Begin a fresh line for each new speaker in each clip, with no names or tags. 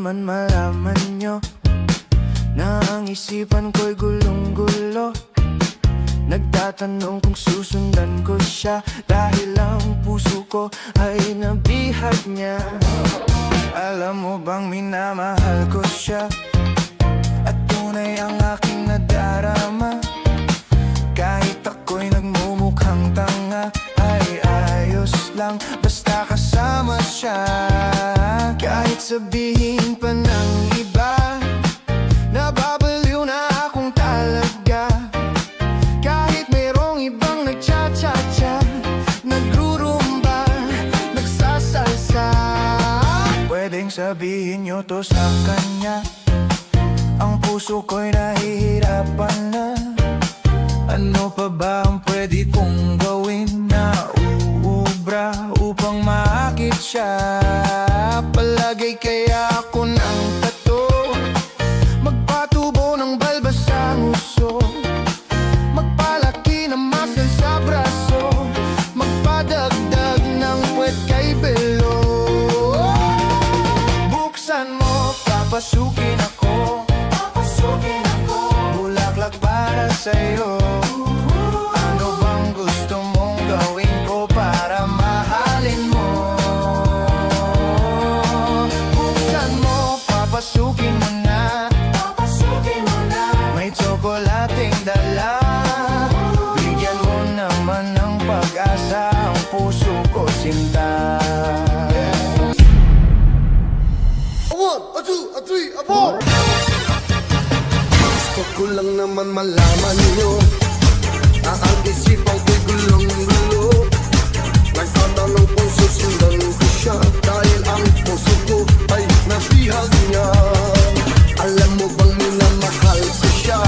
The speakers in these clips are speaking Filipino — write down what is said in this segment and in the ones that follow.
naman malaman nyo na ang isipan ko'y gulong-gulo. Nagtatanong kung susundan ko siya dahil ang puso ko ay nabihag niya. Alam mo bang minamahal ko siya at tunay ang aking nadarama. Kahit ako'y nagmumukhang tanga, ay ayos lang basta kasama siya. Kahit sabihin pa ng iba, nababaliw na akong talaga. Kahit mayroong ibang nagcha-cha-cha, nagrurumba, nagsasalsa. Pwedeng sabihin nyo to sa kanya, ang puso ko'y nahihirapan na. Ano pa ba ang pwede kong gawin na uubra upang maakit siya? Palagay kaya ako ng tato, magpatubo ng balbas sa nguso, magpalaki ng muscle sa braso, magpadagdag ng puwet kay belo. Buksan mo, papasukin ako, bulaklak para sa'yo. Ano bang gusto mong gawin ko para mahalin mo? Buksan mo, papasukin mo na, may tsokolating dala. Bigyan mo naman ng pag-asa ang puso ko, sinta.
1, 2, 3, 4. Gusto ko lang naman malaman nyo na ang isipan ko'y gulong-gulo. Nagtatanong kung susundan ko siya dahil ang puso ko ay nabihag niya. Alam mo bang minamahal ko siya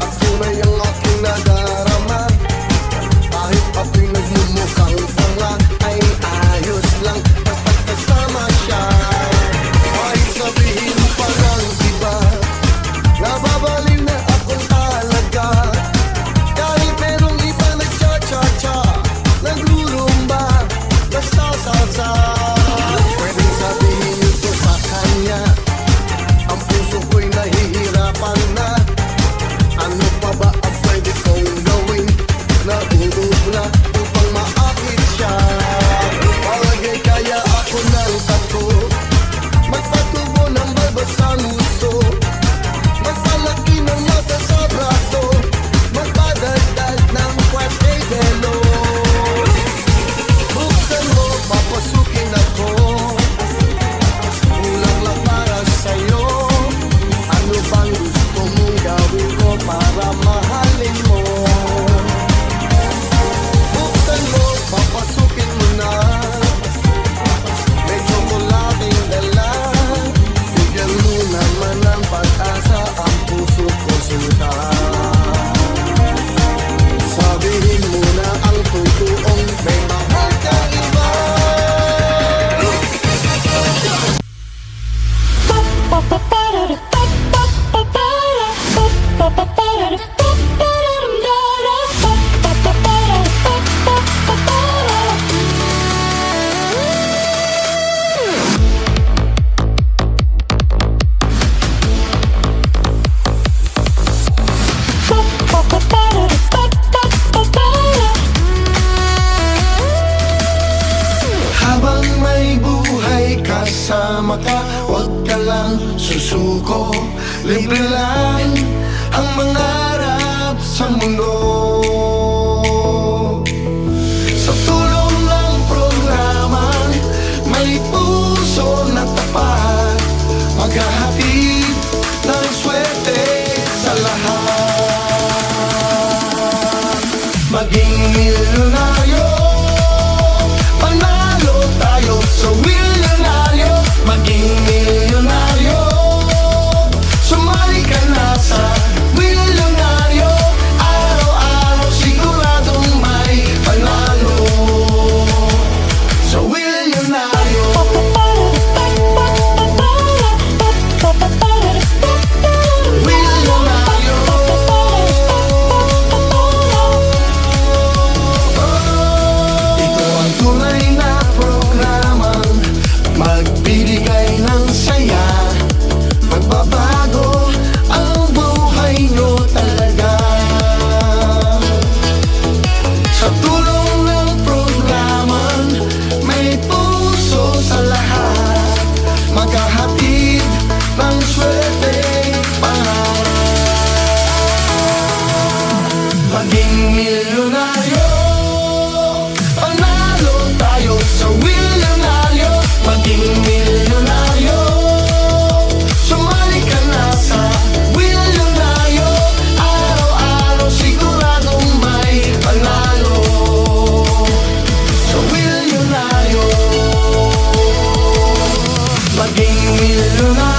at tunay ang aking nadarama. Kahit ako'y nagmumukhang tanga, ay ayos lang basta kasama siya. Kahit sabihin pa ng iba, nababaliw na akong talaga. Kahit merong iba nagcha-cha-cha, nagrurumba, nagsasalsa. Pwedeng sabihin ito sa kanya, ang puso ko'y nahihirapan na. Ano pa ba ang pwede kong gawin na uubra upang maakit siya? Palagay kaya ako ng tato, magpatubo ng balbas sa nguso, magpalaki ng masa sa braso, magpadagdag ng puwet kay belo. Buksan mo, papasukin ako, bulaklak para sa'yo. Ano bang gusto mong gawin ko para mahalin mo? Buksan mo, papasukin mo na, may tsokolating dala. Bigyan mo naman ng pag-asa ang puso ko, sinta. Sabihin mo na ang totoong may mahal kang iba. Habang may buhay kasama ka, huwag ka lang susuko. Libre lang ang mangarap sa mundo. Sa tulong ng programa, may puso na tapat, maghahatid ng swerte sa lahat. Maging milyonaryo, panalo tayo sa milyonaryo. Maging milyonaryo, sumali ka na sa milyonaryo. Araw
Maging milyonario